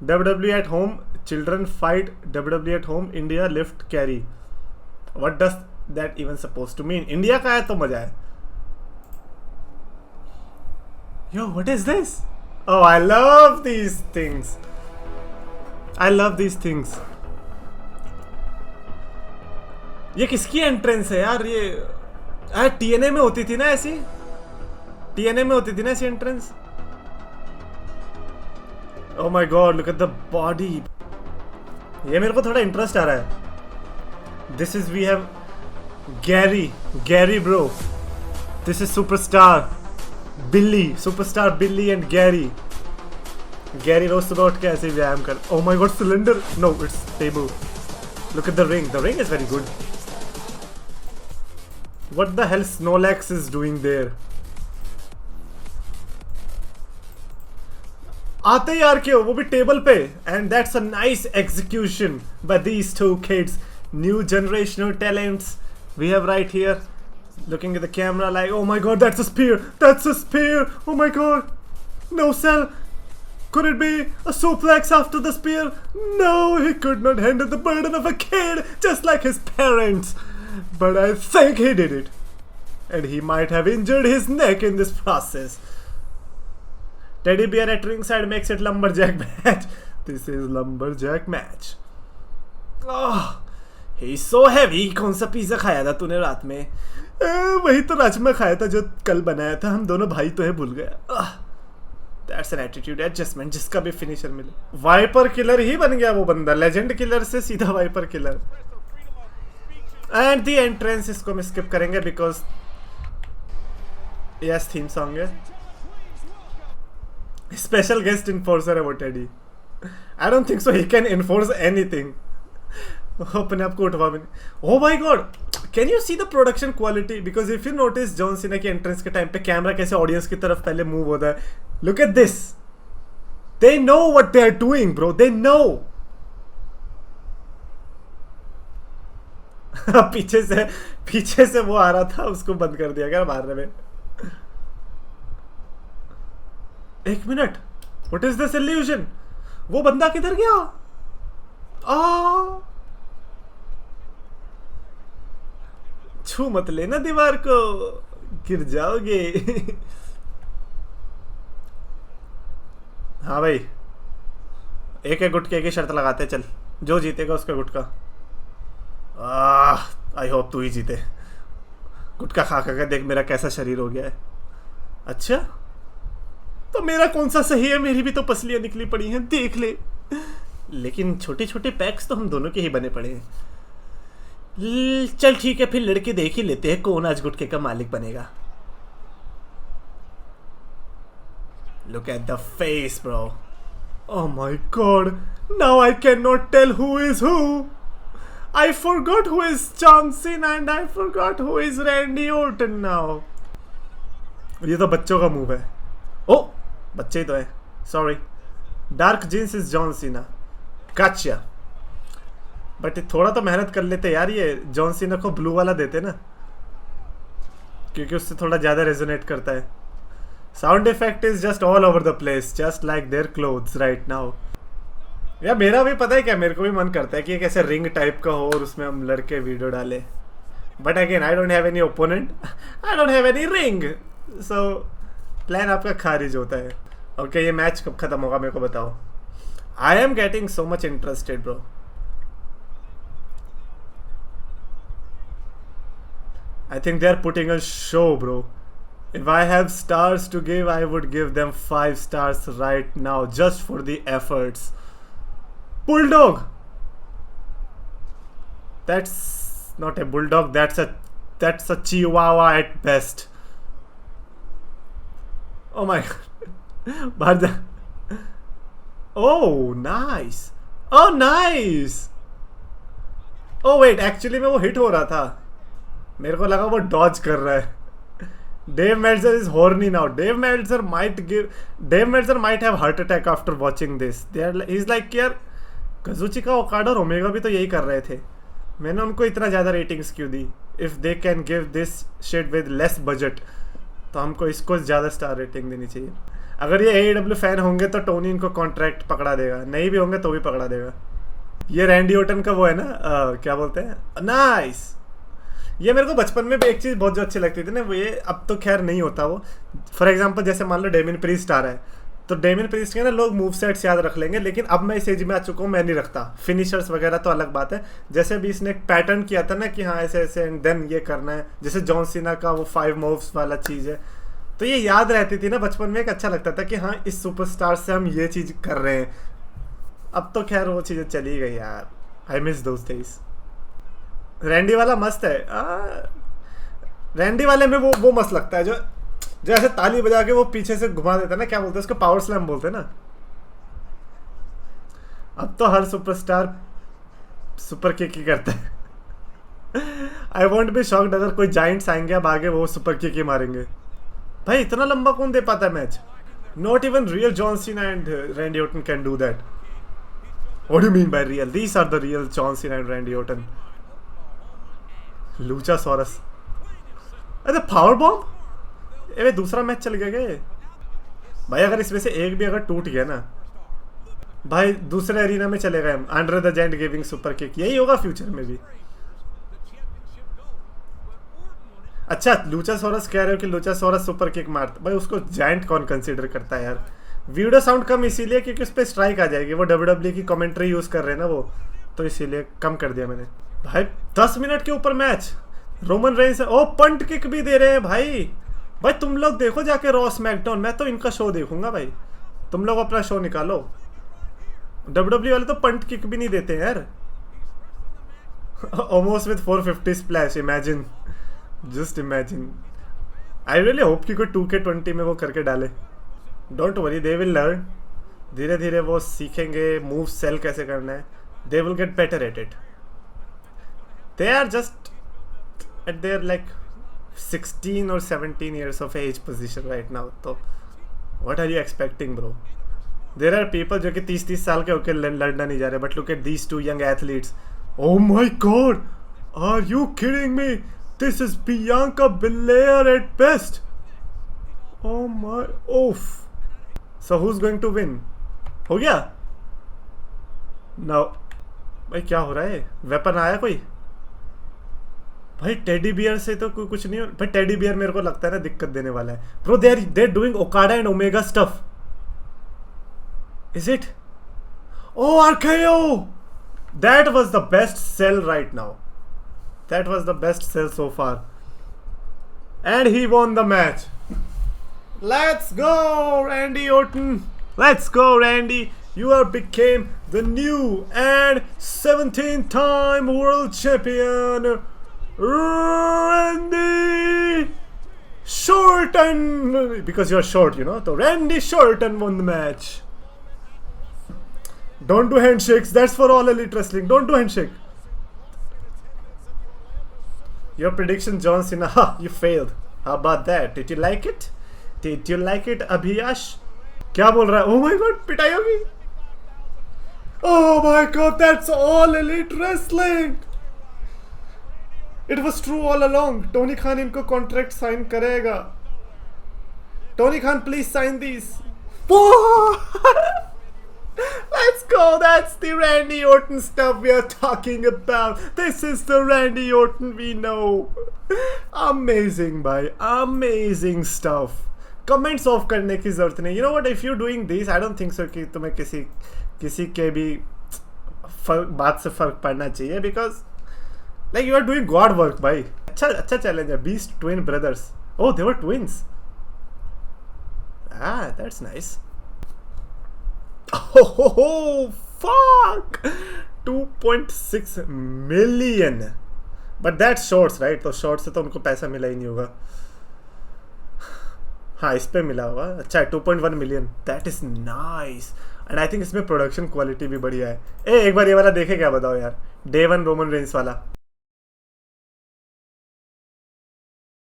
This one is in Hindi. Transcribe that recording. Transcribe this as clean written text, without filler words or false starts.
WWE at home, children fight. WWE at home, India lift carry. What does that even supposed to mean? India का है तो मजा है. Yo, what is this? Oh, I love these things. I love these things. ये किसकी एंट्रेंस है यार? ये TNA में होती थी ना ऐसी? TNA में होती थी ना ऐसी entrance? Oh my god, look at the body. ये मेरे को थोड़ा इंटरेस्ट आ रहा है. This is we have Gary bro. This is superstar Billy, superstar Billy and Gary. Gary रोज सुबह उठ के ऐसे ही व्यायाम कर. Oh my god, cylinder. No, it's table. Look at the ring. The ring is very good. What the hell Snorlax is doing there? आते ही यार क्यों, वो भी टेबल पे. And that's a nice execution by these two kids. New generational talents we have right here. Looking at the camera like, oh my god, that's a spear. That's a spear. Oh my god. No cell. Could it be a suplex after the spear? No, he could not handle the burden of a kid, just like his parents. But I think he did it. And he might have injured his neck in this process. Teddy bear at ringside makes it lumberjack match. This is lumberjack match. Oh, he's so heavy. कौन सा पिज़्ज़ा खाया था तूने रात में? वही तो राजमा खाया था जो कल बनाया था. हम दोनों भाई तो है, भूल गया. That's an attitude adjustment. जिसका भी फिनिशर मिले. वाइपर किलर ही बन गया वो बंदा. लेजेंड किलर से सीधा viper killer. And the entrance इसको हम स्किप करेंगे बिकॉज यस थीम सॉन्ग है. स्पेशल गेस्ट इन्फोर्सर है वो Teddy. I don't think so he can enforce anything. अपने आप को उठवा भी नहीं. Oh my god, can you see the production quality? Because if you notice John Cena की एंट्रेंस के टाइम पे कैमरा कैसे ऑडियंस की तरफ पहले मूव होता है. Look at this. They know what they are doing bro. They know. पीछे से वो आ रहा था, उसको बंद कर दिया क्या मारने में. एक minute, what is this illusion? वो बंदा किधर गया? छू मत लेना दीवार को, गिर जाओगे. हाँ भाई, एक एक गुटके की शर्त लगाते. चल, जो जीतेगा उसका गुटका. आई होप तू ही जीते. गुटखा खा कर देख मेरा कैसा शरीर हो गया है. अच्छा, तो मेरा कौन सा सही है? मेरी भी तो पसलियां निकली पड़ी हैं, देख ले. लेकिन छोटे छोटे पैक्स तो हम दोनों के ही बने पड़े हैं. चल ठीक है, फिर लड़के देख ही लेते हैं कौन आज गुटके का मालिक बनेगा. Look at the face, bro. Oh my god. Now I cannot tell who is who. I forgot who is John Cena and I forgot who is Randy Orton now. ये तो बच्चों का मूव है. ओ, बच्चे ही तो है. Sorry. Dark Jeans is John Cena. Gotcha. But थोड़ा तो मेहनत कर लेते यार. ये जॉन सीना को ब्लू वाला देते ना, क्योंकि उससे थोड़ा ज़्यादा रेजोनेट करता है. Sound effect is just all over the place, just like their clothes right now. यार मेरा भी पता है क्या, मेरे को भी मन करता है कि एक ऐसे रिंग टाइप का हो और उसमें हम लड़के वीडियो डाले. But again I don't have any opponent, I don't have any ring, so plan आपका खारिज होता है. ओके, ये मैच कब खत्म होगा मेरे को बताओ. I am getting so much interested bro. I think they are putting a show, bro. If I have stars to give, I would give them 5 stars right now, just for the efforts. Bulldog! That's not a bulldog, that's a chihuahua at best. Oh my god. Oh, nice. Oh, nice. Oh wait, actually मैं वो hit हो रहा था. मेरे को लगा वो डॉज कर रहा है. Dave Meltzer is horny now. Dave Meltzer might have heart attack after watching this. He's like यार, Kazuchika Okada और ओमेगा भी तो यही कर रहे थे. मैंने उनको इतना ज़्यादा रेटिंग्स क्यों दी? If they can give this shit with less budget, तो हमको इसको ज़्यादा स्टार रेटिंग देनी चाहिए. अगर ये AEW फैन होंगे तो टोनी इनको कॉन्ट्रैक्ट पकड़ा देगा, नहीं भी होंगे तो भी पकड़ा देगा। ये रैंडी ओटन का वो है ना, क्या बोलते हैं, नाइस। ये मेरे को बचपन में भी एक चीज़ बहुत जो अच्छी लगती थी ना, वो ये अब तो खैर नहीं होता वो। फॉर एग्जांपल जैसे मान लो डेमिन प्रीस्ट आ रहा है, तो डेमिन प्रीस्ट के ना लोग मूव सेट्स याद रख लेंगे, लेकिन अब मैं इस एज में आ चुका हूँ, मैं नहीं रखता। फिनिशर्स वगैरह तो अलग बात है। जैसे भी इसने एक पैटर्न किया था ना कि हाँ ऐसे ऐसे एंड देन ये करना है, जैसे जॉन सीना का वो 5 मूव्स वाला चीज़ है, तो ये याद रहती थी ना बचपन में। एक अच्छा लगता था कि हाँ इस सुपरस्टार से हम ये चीज़ कर रहे हैं। अब तो खैर वो चीज़ें चली गई यार। I miss those days. Randy वाला मस्त है। रैंडी वाले में वो मस्त लगता है, जो ऐसे ताली बजा के वो पीछे से घुमा देता है ना, क्या बोलते हैं उसको, पावर स्लैम बोलते हैं ना। अब तो हर सुपरस्टार सुपर किक ही करता है। आई वॉन्ट बी शॉक्ड अगर कोई जाइंट्स आएंगे अब आगे, वो सुपर किक ही मारेंगे। भाई इतना लंबा कौन दे पाता है match? Not even real John Cena and Randy Orton can do that. What do you mean by real? These are the real John Cena and Randy Orton. Luchasaurus, अरे पावर बॉम्ब। अरे दूसरा मैच चल गया क्या भाई? अगर इसमें से एक भी अगर टूट गया ना भाई, दूसरे एरिना में चले गए हम। Under the giant giving super kick, यही होगा फ्यूचर में भी। अच्छा लूचासोरस कह रहे हो कि लूचासोरस सुपर किक मारता, भाई उसको जायंट कौन कंसीडर करता है यार? वीडियो साउंड कम इसीलिए क्योंकि उस पर स्ट्राइक आ जाएगी। वो WWE की कमेंट्री यूज कर रहे हैं ना वो, तो इसीलिए कम कर दिया मैंने। भाई 10 मिनट के ऊपर मैच, रोमन रेंस है। ओ पंट किक भी दे रहे हैं भाई। भाई तुम लोग देखो जाके रॉ स्मैकडाउन, मैं तो इनका शो देखूंगा भाई। तुम लोग अपना शो निकालो। WWE वाले तो पंट किक भी नहीं देते यार। Almost with 450 splash, imagine, just imagine. I really hope कि कोई 2K20 में वो करके डाले। Don't worry, they will learn. धीरे धीरे वो सीखेंगे मूव सेल कैसे करना है। They will get better at it. They are just at there like 16 or 17 years of age position right now. तो what are you expecting bro? There are people जो कि 30 साल के होके लड़ना नहीं जा रहे, but look at these two young athletes. Oh my god, are you kidding me? This is Bianca Belair at best. Oh my, oof. So who's going to win? हो गया? No. भाई क्या हो रहा है? वेपन आया कोई? भाई टेडी बियर से तो कुछ नहीं हो। भाई टेडी बियर मेरे को लगता है ना दिक्कत देने वाला है bro. They are doing Okada and Omega stuff. Is it? Oh RKO, that was the best sell right now. That was the best sell so far and he won the match. Let's go Randy Orton, let's go Randy. You are became the new and 17th time world champion Randy Orton, because you're short, you know. So Randy Orton won the match. Don't do handshakes. That's for all elite wrestling. Don't do handshake. Your prediction, John Cena. Ha, you failed. How about that? Did you like it? Did you like it, Abhiyash? क्या बोल रहा है? Oh my God, पिटाई होगी. Oh my God, that's all elite wrestling. It was true all along. Tony Khan इनको कॉन्ट्रैक्ट साइन करेगा। Tony Khan please sign this. Let's go. That's the Randy Orton stuff we are talking about. This is the Randy Orton we know. Amazing भाई, amazing stuff. Comments ऑफ करने की जरूरत नहीं। You know what? If you're doing this, I don't think so कि तुम्हें किसी के भी बात से फर्क पड़ना चाहिए, because like you are doing god work भाई। अच्छा चैलेंज है। Beast twin brothers. Oh they were twins. That's nice. Oh fuck, 2.6 million. But that's shorts right? तो शॉर्ट्स से तो उनको पैसा मिला ही नहीं होगा। हाँ इस पे मिला होगा। अच्छा 2.1 million, that is nice. And I think इसमें प्रोडक्शन क्वालिटी भी बढ़िया है। एक बार ये वाला देखे क्या, बताओ यार, डे 1 रोमन रेंस वाला।